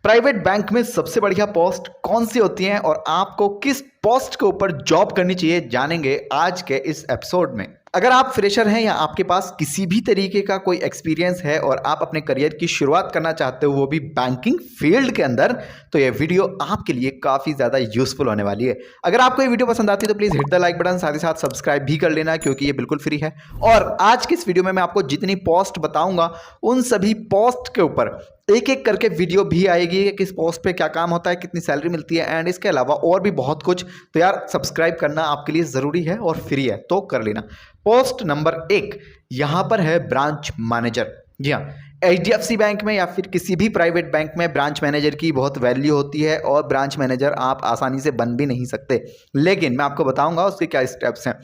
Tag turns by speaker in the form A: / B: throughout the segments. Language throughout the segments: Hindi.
A: प्राइवेट बैंक में सबसे बढ़िया पोस्ट कौन सी होती है और आपको किस पोस्ट के ऊपर जॉब करनी चाहिए जानेंगे आज के इस एपिसोड में। अगर आप फ्रेशर हैं या आपके पास किसी भी तरीके का कोई एक्सपीरियंस है और आप अपने करियर की शुरुआत करना चाहते हो वो भी बैंकिंग फील्ड के अंदर, तो ये वीडियो आपके लिए काफ़ी ज़्यादा यूजफुल होने वाली है। अगर आपको ये वीडियो पसंद आती है तो please hit the like button, साथ ही साथ सब्सक्राइब भी कर लेना क्योंकि ये बिल्कुल फ्री है। और आज की इस वीडियो में मैं आपको जितनी पोस्ट बताऊंगा उन सभी पोस्ट के ऊपर एक एक करके वीडियो भी आएगी कि किस पोस्ट पे क्या काम होता है, कितनी सैलरी मिलती है एंड इसके अलावा और भी बहुत कुछ। तो यार सब्सक्राइब करना आपके लिए ज़रूरी है और फ्री है, तो कर लेना। पोस्ट नंबर 1 यहाँ पर है ब्रांच मैनेजर। जी हाँ, HDFC बैंक में या फिर किसी भी प्राइवेट बैंक में ब्रांच मैनेजर की बहुत वैल्यू होती है और ब्रांच मैनेजर आप आसानी से बन भी नहीं सकते, लेकिन मैं आपको बताऊंगा उसके क्या स्टेप्स हैं।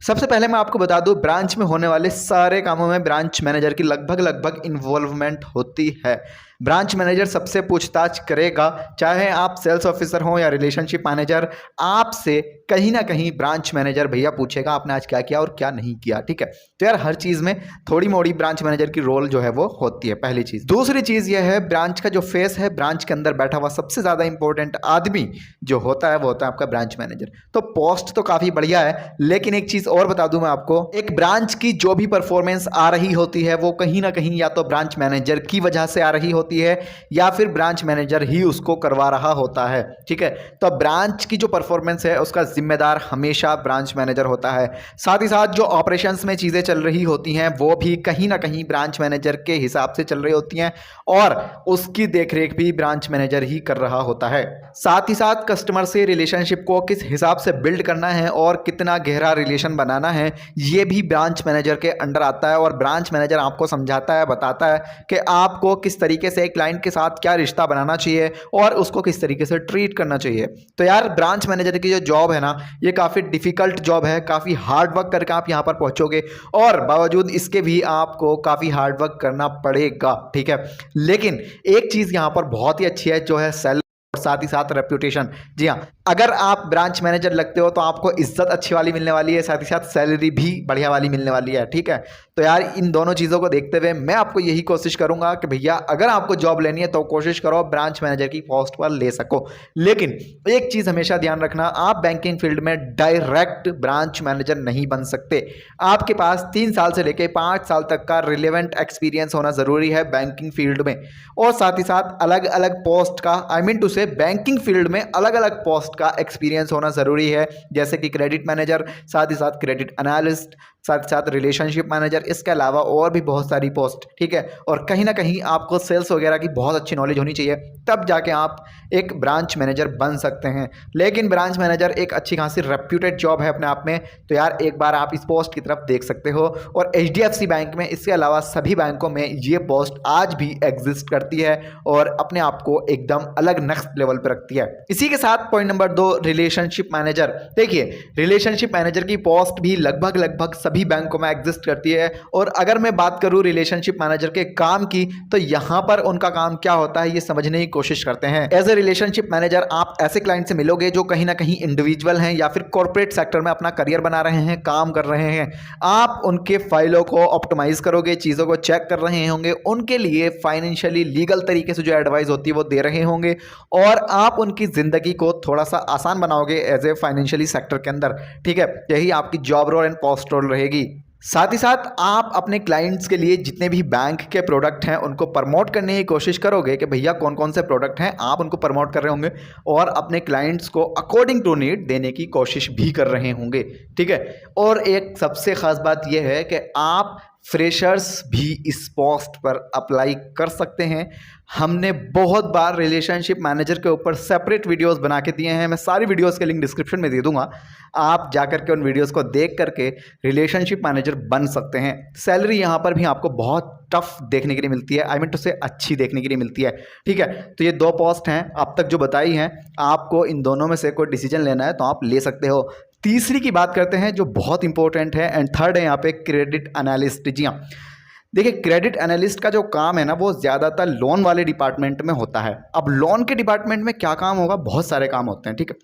A: सबसे पहले मैं आपको बता दूं, ब्रांच में होने वाले सारे कामों में ब्रांच मैनेजर की लगभग इन्वॉल्वमेंट होती है। ब्रांच मैनेजर सबसे पूछताछ करेगा, चाहे आप सेल्स ऑफिसर हो या रिलेशनशिप मैनेजर, आपसे कहीं ना कहीं ब्रांच मैनेजर भैया पूछेगा आपने आज क्या किया और क्या नहीं किया। ठीक है, तो यार हर चीज़ में थोड़ी मोड़ी ब्रांच मैनेजर की रोल जो है वो होती है, पहली चीज़। दूसरी चीज़ यह है, ब्रांच का जो फेस है, ब्रांच के अंदर बैठा हुआ सबसे ज़्यादा इंपॉर्टेंट आदमी जो होता है वो होता है आपका ब्रांच मैनेजर। तो पोस्ट तो काफ़ी बढ़िया है, लेकिन एक चीज़ और बता दूं मैं आपको, एक ब्रांच की जो भी परफॉर्मेंस आ रही होती है वो कहीं ना कहीं या तो ब्रांच मैनेजर की वजह से आ रही होती है या फिर ब्रांच मैनेजर ही उसको करवा रहा होता है। ठीक है, तो ब्रांच की जो परफॉर्मेंस है उसका जिम्मेदार हमेशा ब्रांच मैनेजर होता है। साथ ही साथ जो ऑपरेशंस में चीजें चल रही होती हैं वो भी कहीं ना कहीं ब्रांच मैनेजर के हिसाब से चल रही होती हैं और उसकी देखरेख भी ब्रांच मैनेजर ही कर रहा होता है। साथ ही साथ कस्टमर से रिलेशनशिप को किस हिसाब से बिल्ड करना है और कितना गहरा रिलेशन बनाना है, ये भी ब्रांच मैनेजर के अंडर आता है और ब्रांच मैनेजर आपको समझाता है, बताता है कि आपको किस तरीके से क्लाइंट के साथ क्या रिश्ता बनाना चाहिए और उसको किस तरीके से ट्रीट करना चाहिए। तो यार ब्रांच मैनेजर की जो जॉब है ना, ये काफ़ी डिफिकल्ट जॉब है, काफ़ी हार्ड वर्क करके आप यहाँ पर पहुँचोगे और बावजूद इसके भी आपको काफ़ी हार्ड वर्क करना पड़ेगा। ठीक है, लेकिन एक चीज़ यहाँ पर बहुत ही अच्छी है जो है सैलरी और साथ ही साथ रेप्यूटेशन। जी हाँ, अगर आप ब्रांच मैनेजर लगते हो तो आपको इज्जत अच्छी वाली मिलने वाली है, साथ ही साथ सैलरी भी बढ़िया वाली मिलने वाली है। ठीक है, तो यार इन दोनों चीज़ों को देखते हुए मैं आपको यही कोशिश करूंगा कि भैया अगर आपको जॉब लेनी है तो कोशिश करो ब्रांच मैनेजर की पोस्ट पर ले सको। लेकिन एक चीज़ हमेशा ध्यान रखना, आप बैंकिंग फील्ड में डायरेक्ट ब्रांच मैनेजर नहीं बन सकते। आपके पास 3 साल से लेकर 5 साल तक का रिलेवेंट एक्सपीरियंस होना ज़रूरी है बैंकिंग फील्ड में, और साथ ही साथ अलग अलग पोस्ट का, आई मीन टू से बैंकिंग फील्ड में अलग अलग पोस्ट का एक्सपीरियंस होना ज़रूरी है, जैसे कि क्रेडिट मैनेजर, साथ ही साथ क्रेडिट एनालिस्ट, साथ ही साथ रिलेशनशिप मैनेजर, इसके अलावा और भी बहुत सारी पोस्ट। ठीक है, और कहीं ना कहीं आपको सेल्स वगैरह की बहुत अच्छी नॉलेज होनी चाहिए, तब जाके आप एक ब्रांच मैनेजर बन सकते हैं। लेकिन ब्रांच मैनेजर एक अच्छी खासी रेप्यूटेड जॉब है अपने आप में, तो यार एक बार आप इस पोस्ट की तरफ देख सकते हो। और HDFC बैंक में, इसके अलावा सभी बैंकों में ये पोस्ट आज भी एग्जिस्ट करती है और अपने आप को एकदम अलग नेक्स्ट लेवल पर रखती है। इसी के साथ पॉइंट नंबर 2, रिलेशनशिप मैनेजर। देखिए, रिलेशनशिप मैनेजर की पोस्ट भी लगभग सभी बैंकों में एग्जिस्ट करती है। और अगर मैं बात करूं रिलेशनशिप मैनेजर के काम की, तो यहां पर उनका काम क्या होता है ये समझने की कोशिश करते हैं। एज ए रिलेशनशिप मैनेजर आप ऐसे क्लाइंट से मिलोगे जो कहीं ना कहीं इंडिविजुअल हैं या फिर कॉर्पोरेट सेक्टर में अपना करियर बना रहे हैं, काम कर रहे हैं। आप उनके फाइलों को ऑप्टिमाइज करोगे, चीज़ों को चेक कर रहे होंगे, उनके लिए फाइनेंशियली लीगल तरीके से जो एडवाइस होती है वो दे रहे होंगे और आप उनकी जिंदगी को थोड़ा सा आसान बनाओगे एज ए फाइनेंशियली सेक्टर के अंदर। ठीक है, यही आपकी job role and post role रहेगी। साथ ही साथ आप अपने क्लाइंट्स के लिए जितने भी बैंक के प्रोडक्ट हैं उनको प्रमोट करने की कोशिश करोगे कि भैया कौन कौन से प्रोडक्ट हैं, आप उनको प्रमोट कर रहे होंगे और अपने क्लाइंट्स को अकॉर्डिंग टू नीड देने की कोशिश भी कर रहे होंगे। ठीक है, और एक सबसे खास बात यह है कि आप फ्रेशर्स भी इस पोस्ट पर अप्लाई कर सकते हैं। हमने बहुत बार रिलेशनशिप मैनेजर के ऊपर सेपरेट वीडियोस बना के दिए हैं, मैं सारी वीडियोस के लिंक डिस्क्रिप्शन में दे दूंगा, आप जाकर के उन वीडियोस को देख करके रिलेशनशिप मैनेजर बन सकते हैं। सैलरी यहाँ पर भी आपको बहुत टफ देखने के लिए मिलती है, आई मीन टू से अच्छी देखने के लिए मिलती है। ठीक है, तो ये 2 पोस्ट हैं अब तक जो बताई हैं, आपको इन दोनों में से कोई डिसीजन लेना है तो आप ले सकते हो। तीसरी की बात करते हैं जो बहुत इंपॉर्टेंट है एंड थर्ड है यहाँ पे क्रेडिट एनालिस्ट। जी हाँ, देखिए, क्रेडिट एनालिस्ट का जो काम है ना, वो ज़्यादातर लोन वाले डिपार्टमेंट में होता है। अब लोन के डिपार्टमेंट में क्या काम होगा, बहुत सारे काम होते हैं, ठीक है।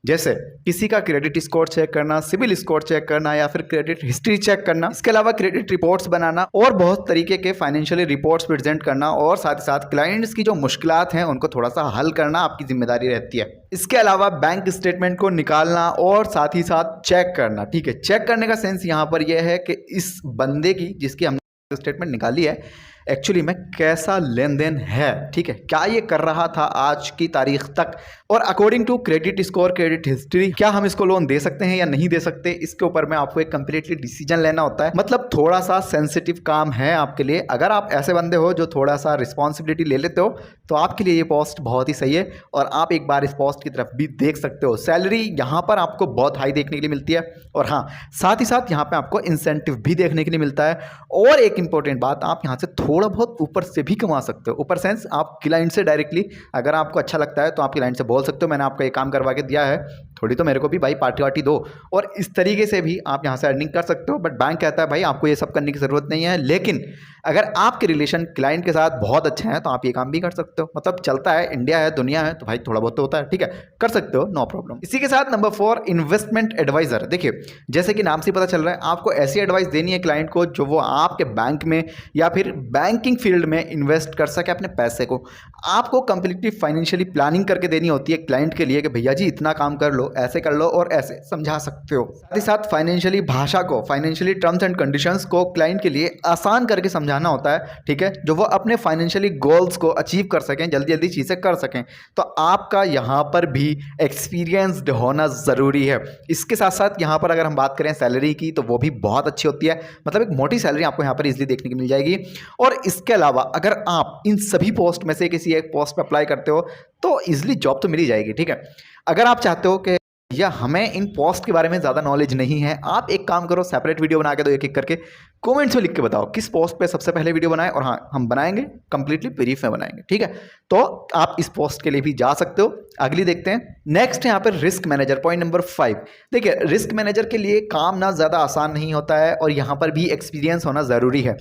A: जैसे किसी का क्रेडिट स्कोर चेक करना, सिविल स्कोर चेक करना या फिर क्रेडिट हिस्ट्री चेक करना, इसके अलावा क्रेडिट रिपोर्ट्स बनाना और बहुत तरीके के फाइनेंशियली रिपोर्ट्स प्रेजेंट करना, और साथ ही साथ क्लाइंट्स की जो मुश्किलात हैं उनको थोड़ा सा हल करना आपकी जिम्मेदारी रहती है। इसके अलावा बैंक स्टेटमेंट को निकालना और साथ ही साथ चेक करना, ठीक है। चेक करने का सेंस यहाँ पर यह है कि इस बंदे की, जिसकी हम स्टेटमेंट निकाली है, एक्चुअली में कैसा लेन देन है, ठीक है, क्या ये कर रहा था आज की तारीख तक, और according to credit score, credit history, क्या हम इसको लोन दे सकते हैं या नहीं दे सकते, इसके ऊपर में आपको एक कंप्लीटली डिसीजन लेना होता है। मतलब थोड़ा सा सेंसिटिव काम है आपके लिए। अगर आप ऐसे बंदे हो जो थोड़ा सा रिस्पॉन्सिबिलिटी ले लेते हो, तो आपके लिए ये पोस्ट बहुत ही सही है, और आप एक बार इस पोस्ट की तरफ भी देख सकते हो। सैलरी यहाँ पर आपको बहुत हाई देखने के लिए मिलती है, और हाँ, साथ ही साथ यहाँ पे आपको इंसेंटिव भी देखने के लिए मिलता है। और एक इंपॉर्टेंट बात, आप यहाँ से थोड़ा बहुत ऊपर से भी कमा सकते हो। ऊपर सेंस आप क्लाइंट से डायरेक्टली, अगर आपको अच्छा लगता है तो आप क्लाइंट से बोल सकते हो, मैंने आपको ये काम करवा के दिया है, थोड़ी तो मेरे को भी भाई पार्टी वार्टी दो, और इस तरीके से भी आप यहाँ से अर्निंग कर सकते हो। बट बैंक कहता है भाई आपको ये सब करने की ज़रूरत नहीं है, लेकिन अगर आपके रिलेशन क्लाइंट के साथ बहुत अच्छे हैं तो आप ये काम भी कर सकते हो। मतलब चलता है, इंडिया है, दुनिया है, तो भाई थोड़ा बहुत तो होता है, ठीक है, कर सकते हो, नो प्रॉब्लम। इसी के साथ नंबर 4, इन्वेस्टमेंट एडवाइजर। देखिए, जैसे कि नाम से पता चल रहा है, आपको ऐसी एडवाइस देनी है क्लाइंट को जो वो आपके बैंक में या फिर बैंकिंग फील्ड में इन्वेस्ट कर सके अपने पैसे को। आपको कंप्लीटली फाइनेंशियली प्लानिंग करके देनी होती है क्लाइंट के लिए कि भैया जी इतना काम कर लो, ऐसे कर लो और ऐसे समझा सकते हो। साथ ही साथ फाइनेंशियली भाषा को, फाइनेंशियली टर्म्स एंड कंडीशंस को क्लाइंट के लिए आसान करके समझाना होता है, ठीक है, जो वो अपने फाइनेंशियली गोल्स को अचीव कर सकें, जल्दी जल्दी चीज़ें कर सकें। तो आपका यहाँ पर भी एक्सपीरियंस्ड होना ज़रूरी है। इसके साथ साथ यहाँ पर अगर हम बात करें सैलरी की, तो वो भी बहुत अच्छी होती है। मतलब एक मोटी सैलरी आपको यहाँ पर इजीली देखने को मिल जाएगी। और इसके अलावा अगर आप इन सभी पोस्ट में से किसी एक पोस्ट पर अप्लाई करते हो तो इजीली जॉब तो मिल ही जाएगी, ठीक है। अगर आप चाहते हो कि या हमें इन पोस्ट के बारे में ज़्यादा नॉलेज नहीं है, आप एक काम करो, सेपरेट वीडियो बना के दो, एक एक करके कमेंट्स में लिख के बताओ किस पोस्ट पे सबसे पहले वीडियो बनाएं, और हाँ, हम बनाएंगे कंप्लीटली ब्रीफ में बनाएंगे, ठीक है। तो आप इस पोस्ट के लिए भी जा सकते हो। अगली देखते हैं। नेक्स्ट यहाँ पर रिस्क मैनेजर, पॉइंट नंबर 5। देखिए, रिस्क मैनेजर के लिए काम ना ज़्यादा आसान नहीं होता है, और यहाँ पर भी एक्सपीरियंस होना ज़रूरी है।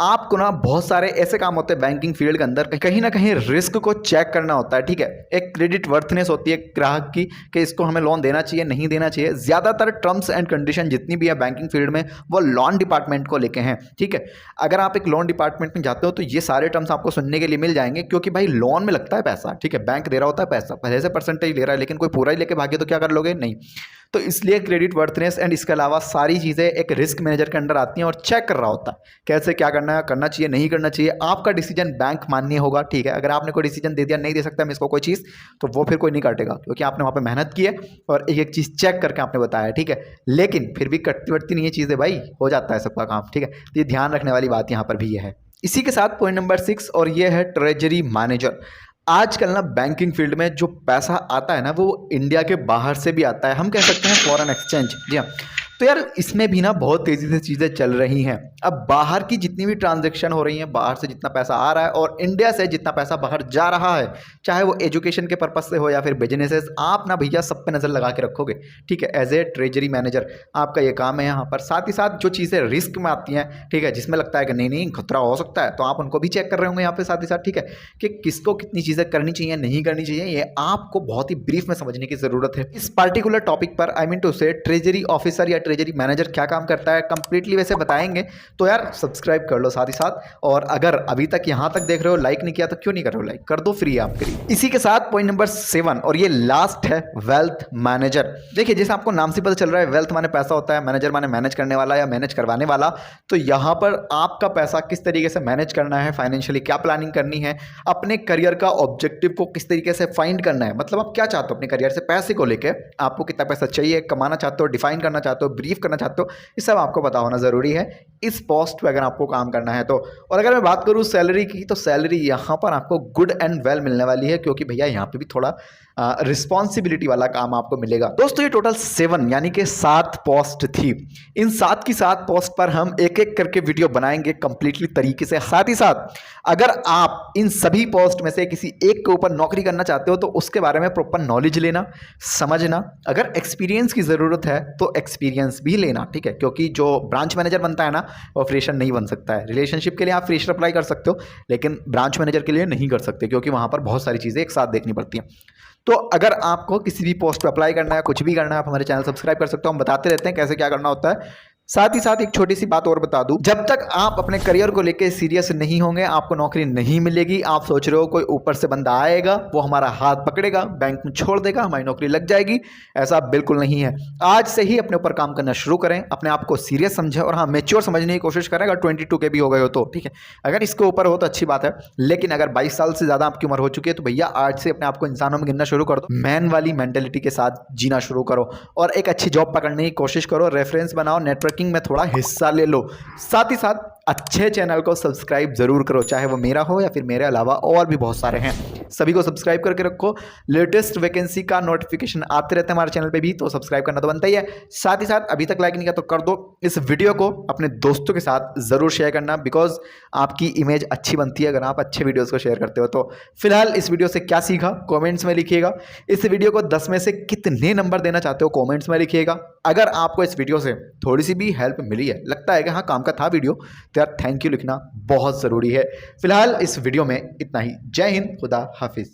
A: आपको ना बहुत सारे ऐसे काम होते हैं बैंकिंग फील्ड के अंदर, कहीं ना कहीं रिस्क को चेक करना होता है, ठीक है। एक क्रेडिट वर्थनेस होती है ग्राहक की कि इसको हमें लोन देना चाहिए, नहीं देना चाहिए। ज़्यादातर टर्म्स एंड कंडीशन जितनी भी है बैंकिंग फील्ड में, वो लोन डिपार्टमेंट को लेके हैं, ठीक है। अगर आप एक लोन डिपार्टमेंट में जाते हो तो ये सारे टर्म्स आपको सुनने के लिए मिल जाएंगे, क्योंकि भाई लोन में लगता है पैसा, ठीक है, बैंक दे रहा होता है पैसा, पहले से परसेंटेज ले रहा है, लेकिन कोई पूरा ही लेके भागे तो क्या कर लोगे, नहीं। तो इसलिए क्रेडिट वर्थनेस एंड इसके अलावा सारी चीज़ें एक रिस्क मैनेजर के अंडर आती हैं, और चेक कर रहा होता है कैसे क्या करना है, करना चाहिए, नहीं करना चाहिए। आपका डिसीजन बैंक मान्य होगा, ठीक है। अगर आपने कोई डिसीजन दे दिया, नहीं दे सकता मैं इसको कोई चीज़, तो वो फिर कोई नहीं काटेगा, क्योंकि आपने वहाँ पे मेहनत की है और एक एक चीज़ चेक करके आपने बताया, ठीक है। लेकिन फिर भी कटती वटती नहीं है चीज़ें भाई, हो जाता है सबका काम, ठीक है। तो ये ध्यान रखने वाली बात यहाँ पर भी ये है। इसी के साथ पॉइंट नंबर 6, और ये है ट्रेजरी मैनेजर। आजकल ना बैंकिंग फील्ड में जो पैसा आता है ना, वो इंडिया के बाहर से भी आता है, हम कह सकते हैं फॉरेन एक्सचेंज, जी हाँ। तो यार इसमें भी ना बहुत तेज़ी से चीज़ें चल रही हैं। अब बाहर की जितनी भी ट्रांजैक्शन हो रही हैं, बाहर से जितना पैसा आ रहा है और इंडिया से जितना पैसा बाहर जा रहा है, चाहे वो एजुकेशन के पर्पस से हो या फिर बिजनेसेस, आप ना भैया सब पे नज़र लगा के रखोगे, ठीक है। एज ए ट्रेजरी मैनेजर आपका ये काम है यहाँ पर। साथ ही साथ जो चीज़ें रिस्क में आती हैं, ठीक है, जिसमें लगता है कि नहीं नहीं खतरा हो सकता है, तो आप उनको भी चेक कर रहे होंगे यहाँ पे साथ ही साथ, ठीक है, कि किसको कितनी चीज़ें करनी चाहिए, नहीं करनी चाहिए, ये आपको बहुत ही ब्रीफ में समझने की ज़रूरत है। इस पर्टिकुलर टॉपिक पर आई मीन टू से ट्रेजरी ऑफिसर या ट्रेजरी मैनेजर क्या काम करता है कंप्लीटली वैसे बताएंगे, तो यार सब्सक्राइब कर लो साथ ही साथ। और अगर अभी तक यहाँ तक देख रहे हो, लाइक नहीं किया तो क्यों नहीं कर रहे हो, लाइक कर दो, फ्री है आपके लिए। इसी के साथ पॉइंट नंबर 7, और ये लास्ट है, वेल्थ मैनेजर। देखिए, जैसे आपको नाम से पता चल रहा है, वेल्थ माने पैसा होता है, मैनेजर माने मैनेज करने वाला या मैनेज करवाने वाला। तो यहाँ पर आपका पैसा किस तरीके से मैनेज करना है, फाइनेंशियली क्या प्लानिंग करनी है, अपने करियर का ऑब्जेक्टिव को किस तरीके से फाइंड करना है, मतलब आप क्या चाहते हो अपने करियर से, पैसे को लेकर आपको कितना पैसा चाहिए, कमाना चाहते हो, डिफाइन करना चाहते हो, ब्रीफ करना चाहते हो, ये सब आपको पता होना ज़रूरी है इस पोस्ट पे अगर आपको काम करना है तो। और अगर मैं बात करूँ सैलरी की, तो सैलरी यहाँ पर आपको गुड एंड वेल मिलने वाली है, क्योंकि भैया यहाँ पे भी थोड़ा रिस्पॉन्सिबिलिटी वाला काम आपको मिलेगा। दोस्तों, ये टोटल 7 यानी कि 7 पोस्ट थी। इन 7 की 7 पोस्ट पर हम एक एक करके वीडियो बनाएंगे कंप्लीटली तरीके से। साथ ही साथ अगर आप इन सभी पोस्ट में से किसी एक के ऊपर नौकरी करना चाहते हो, तो उसके बारे में प्रॉपर नॉलेज लेना, समझना। अगर एक्सपीरियंस की ज़रूरत है तो एक्सपीरियंस भी लेना, ठीक है, क्योंकि जो ब्रांच मैनेजर बनता है ना, वो फ्रेशर नहीं बन सकता है। रिलेशनशिप के लिए आप फ्रेशर अप्लाई कर सकते हो, लेकिन ब्रांच मैनेजर के लिए नहीं कर सकते, क्योंकि वहाँ पर बहुत सारी चीज़ें एक साथ देखनी पड़ती हैं। तो अगर आपको किसी भी पोस्ट पर अप्लाई करना है, कुछ भी करना है, आप हमारे चैनल सब्सक्राइब कर सकते हो। हम बताते रहते हैं कैसे क्या करना होता है। साथ ही साथ एक छोटी सी बात और बता दूं, जब तक आप अपने करियर को लेकर सीरियस नहीं होंगे आपको नौकरी नहीं मिलेगी। आप सोच रहे हो कोई ऊपर से बंदा आएगा, वो हमारा हाथ पकड़ेगा, बैंक में छोड़ देगा, हमारी नौकरी लग जाएगी, ऐसा बिल्कुल नहीं है। आज से ही अपने ऊपर काम करना शुरू करें, अपने आप को सीरियस समझें और हाँ, मैच्योर समझने की कोशिश करें। अगर 22 के भी हो गए हो तो ठीक है, अगर इसके ऊपर हो तो अच्छी बात है, लेकिन अगर 22 साल से ज़्यादा आपकी उम्र हो चुकी है तो भैया आज से अपने आप को इंसानों में गिनना शुरू कर दो। मैन वाली मेंटेलिटी के साथ जीना शुरू करो और एक अच्छी जॉब पकड़ने की कोशिश करो। रेफरेंस बनाओ, नेटवर्किंग में थोड़ा हिस्सा ले लो। साथ ही साथ अच्छे चैनल को सब्सक्राइब जरूर करो, चाहे वो मेरा हो या फिर मेरे अलावा और भी बहुत सारे हैं, सभी को सब्सक्राइब करके रखो। लेटेस्ट वैकेंसी का नोटिफिकेशन आते रहते हैं हमारे चैनल पे भी, तो सब्सक्राइब करना तो बनता ही है। साथ ही साथ अभी तक लाइक नहीं किया तो कर दो। इस वीडियो को अपने दोस्तों के साथ जरूर शेयर करना, बिकॉज आपकी इमेज अच्छी बनती है अगर आप अच्छे वीडियोस को शेयर करते हो। तो फिलहाल इस वीडियो से क्या सीखा कॉमेंट्स में लिखिएगा। इस वीडियो को 10 में से कितने नंबर देना चाहते हो कॉमेंट्स में लिखिएगा। अगर आपको इस वीडियो से थोड़ी सी भी हेल्प मिली है, लगता है कि हाँ काम का था वीडियो, तो यार थैंक यू लिखना बहुत ज़रूरी है। फिलहाल इस वीडियो में इतना ही। जय हिंद, खुदा हाफिज।